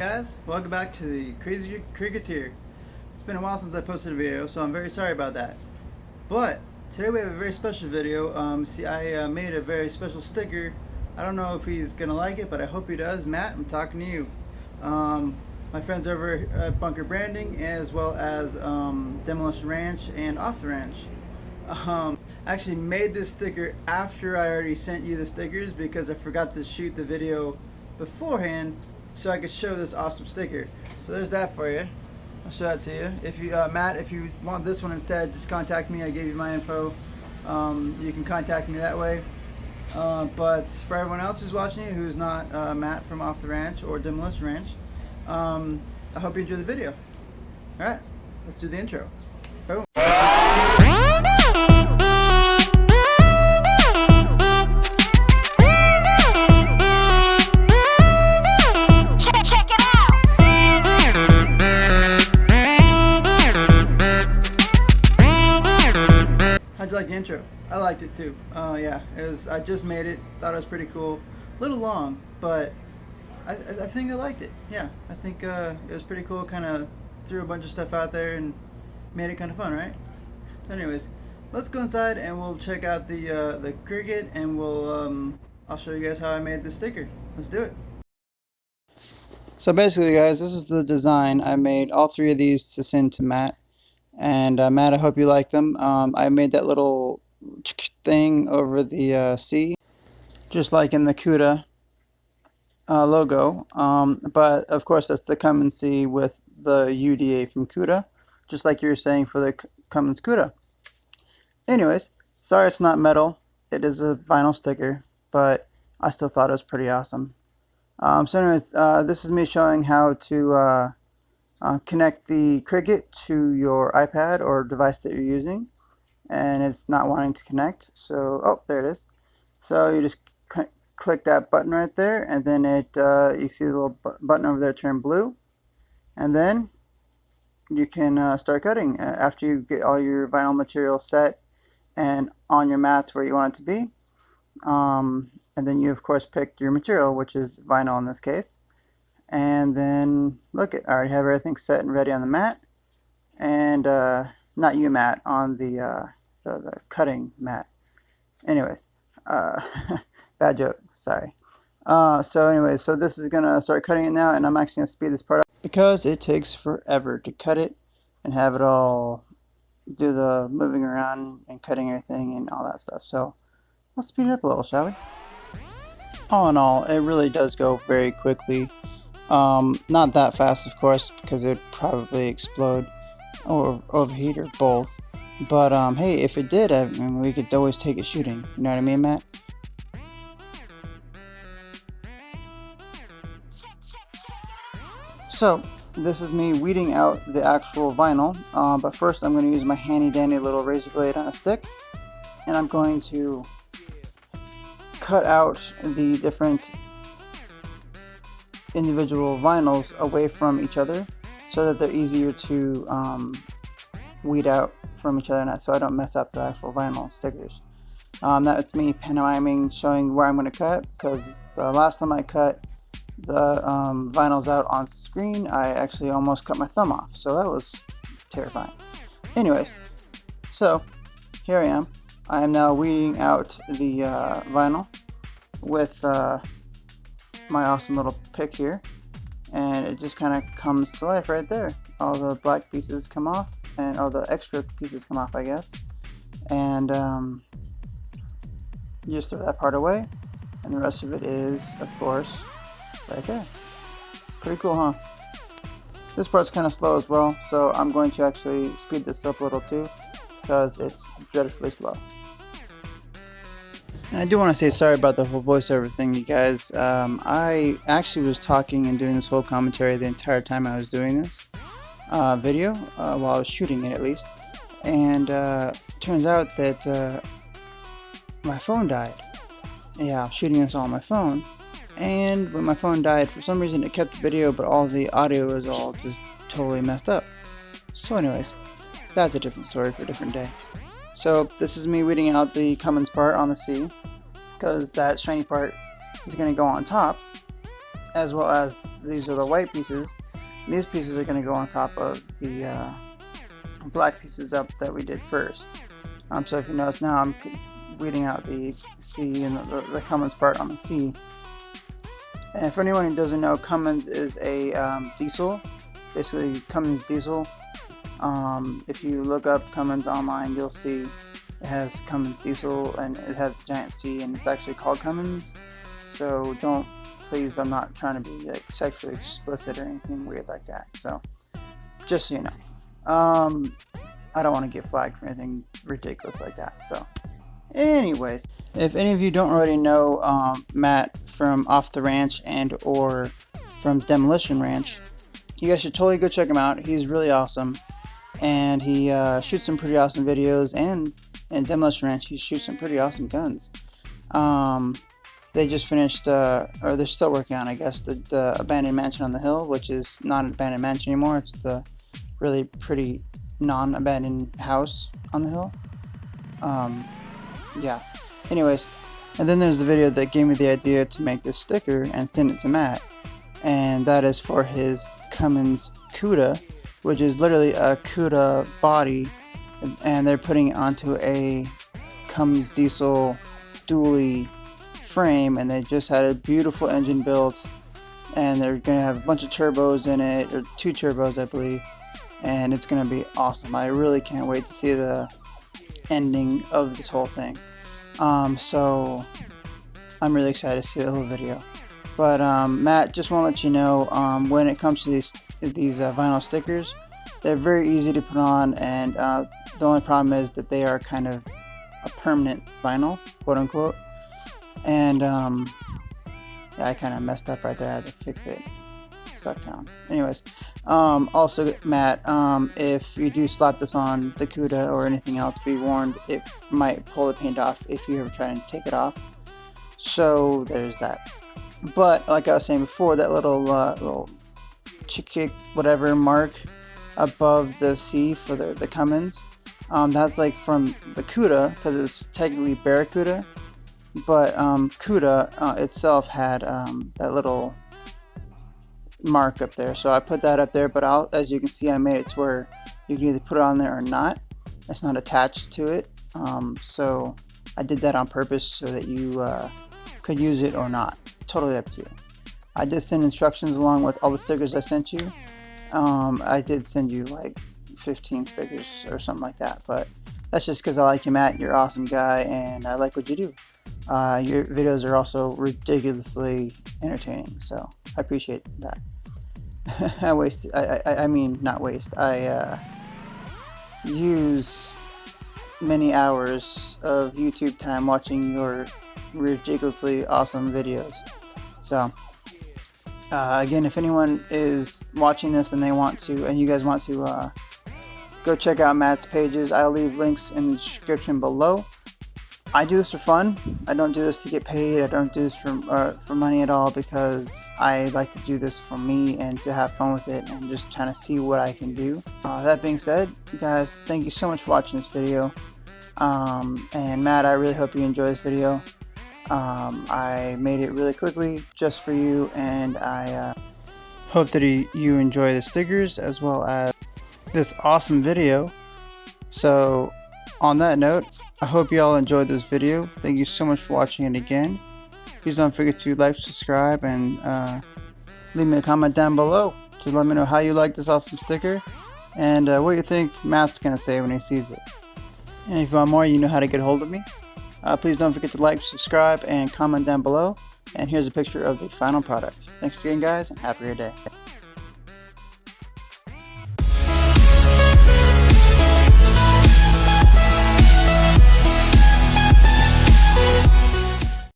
Guys, welcome back to the Crazy Cricketer. It's been a while since I posted a video, so I'm very sorry about that. But today we have a very special video. I made a very special sticker. I don't know if he's gonna like it, but I hope he does. Matt, I'm talking to you. My friends over at Bunker Branding, as well as Demolition Ranch and Off the Ranch. I actually made this sticker after I already sent you the stickers because I forgot to shoot the video beforehand so I could show this awesome sticker. So there's that for you. I'll show that to you. If you, Matt, if you want this one instead, just contact me. I gave you my info. You can contact me that way. But for everyone else who's watching it, who's not Matt from Off the Ranch or Demolition Ranch, I hope you enjoy the video. All right, let's do the intro. Boom. How'd you like the intro? I liked it too. Yeah, it was. I just made it. Thought it was pretty cool. A little long, but I think I liked it. Yeah, I think it was pretty cool. Kind of threw a bunch of stuff out there and made it kind of fun, right? So anyways, let's go inside and we'll check out the cricket, and we'll I'll show you guys how I made this sticker. Let's do it. So basically, guys, this is the design. I made all three of these to send to Matt. And Matt, I hope you like them. I made that little thing over the C, just like in the Cuda logo. But of course, that's the Cummins C with the UDA from Cuda, just like you were saying for the Cummins Cuda. Anyways, sorry it's not metal. It is a vinyl sticker, but I still thought it was pretty awesome. So anyways, this is me showing how to connect the cricket to your iPad or device that you're using, and it's not wanting to connect. So, oh, there it is. So you just click that button right there, and then it you see the little button over there turn blue, and then you can start cutting after you get all your vinyl material set and on your mats where you want it to be. And then you of course pick your material, which is vinyl in this case. And then look, I already have everything set and ready on the mat, and not you, Matt, on the cutting mat. Anyways, bad joke, sorry. So anyways, so this is gonna start cutting it now, and I'm actually gonna speed this part up because it takes forever to cut it and have it all do the moving around and cutting everything and all that stuff. So let's speed it up a little, shall we? All in all, it really does go very quickly. Not that fast, of course, because it would probably explode or overheat or both. But hey, if it did, I mean, we could always take it shooting. You know what I mean, Matt? So this is me weeding out the actual vinyl. But first, I'm going to use my handy-dandy little razor blade on a stick, and I'm going to cut out the different individual vinyls away from each other so that they're easier to weed out from each other, so I don't mess up the actual vinyl stickers. That's me pantomiming, showing where I'm going to cut, because the last time I cut the vinyls out on screen, I actually almost cut my thumb off, so that was terrifying. Anyways, so here I am. I am now weeding out the vinyl with my awesome little pick here, and it just kind of comes to life right there. All the black pieces come off, and all the extra pieces come off, I guess, and you just throw that part away, and the rest of it is, of course, right there. Pretty cool, huh? This part's kind of slow as well, so I'm going to actually speed this up a little too, because it's dreadfully slow. And I do want to say sorry about the whole voiceover thing, you guys. I actually was talking and doing this whole commentary the entire time I was doing this video, while I was shooting it at least. And turns out that my phone died. Yeah, I'm shooting this all on my phone. And when my phone died, for some reason it kept the video, but all the audio was all just totally messed up. So anyways, that's a different story for a different day. So this is me weeding out the Cummins part on the C, because that shiny part is going to go on top. as well as these are the white pieces. These pieces are going to go on top of the black pieces up that we did first. So if you notice now, I'm weeding out the C and the Cummins part on the C. And for anyone who doesn't know, Cummins is a diesel, basically Cummins diesel. If you look up Cummins online, you'll see it has Cummins diesel and it has a giant C, and it's actually called Cummins. So don't, please, I'm not trying to be like sexually explicit or anything weird like that. So just so you know, I don't want to get flagged for anything ridiculous like that. So anyways, if any of you don't already know Matt from Off the Ranch and or from Demolition Ranch, you guys should totally go check him out. He's really awesome, and he shoots some pretty awesome videos, and in Demolition Ranch he shoots some pretty awesome guns. They just finished, or they're still working on, I guess, the abandoned mansion on the hill, which is not an abandoned mansion anymore. It's the really pretty non-abandoned house on the hill. Yeah. Anyways, and then there's the video that gave me the idea to make this sticker and send it to Matt, and that is for his Cummins Cuda, which is literally a Cuda body, and they're putting it onto a Cummins diesel dually frame, and they just had a beautiful engine built, and they're gonna have a bunch of turbos in it, or 2 turbos I believe, and it's gonna be awesome. I really can't wait to see the ending of this whole thing. So I'm really excited to see the whole video. But Matt, just want to let you know, when it comes to these vinyl stickers, they're very easy to put on, and the only problem is that they are kind of a permanent vinyl, quote unquote. And yeah, I kind of messed up right there. I had to fix it. Suck town. Anyways, also Matt, if you do slap this on the Cuda or anything else, be warned, it might pull the paint off if you ever try and take it off. So there's that. But like I was saying before, that little chick whatever mark above the C for the Cummins, that's like from the Cuda, because it's technically Barracuda, but Cuda itself had that little mark up there, so I put that up there. But as you can see, I made it to where you can either put it on there or not. It's not attached to it, so I did that on purpose so that you could use it or not. Totally up to you. I did send instructions along with all the stickers I sent you. I did send you like 15 stickers or something like that, but that's just because I like you, Matt. You're an awesome guy, and I like what you do. Your videos are also ridiculously entertaining, so I appreciate that. I mean, not waste. I use many hours of YouTube time watching your ridiculously awesome videos. So, again, if anyone is watching this and you guys want to go check out Matt's pages, I'll leave links in the description below. I do this for fun. I don't do this to get paid. I don't do this for money at all, because I like to do this for me and to have fun with it and just trying to see what I can do. That being said, guys, thank you so much for watching this video. And Matt, I really hope you enjoy this video. I made it really quickly just for you, and I hope that you enjoy the stickers as well as this awesome video. So on that note, I hope you all enjoyed this video. Thank you so much for watching it again. Please don't forget to like, subscribe, and leave me a comment down below to let me know how you like this awesome sticker and what you think Matt's gonna say when he sees it. And if you want more, you know how to get a hold of me. Please don't forget to like, subscribe, and comment down below. And here's a picture of the final product. Thanks again, guys, and have a great day.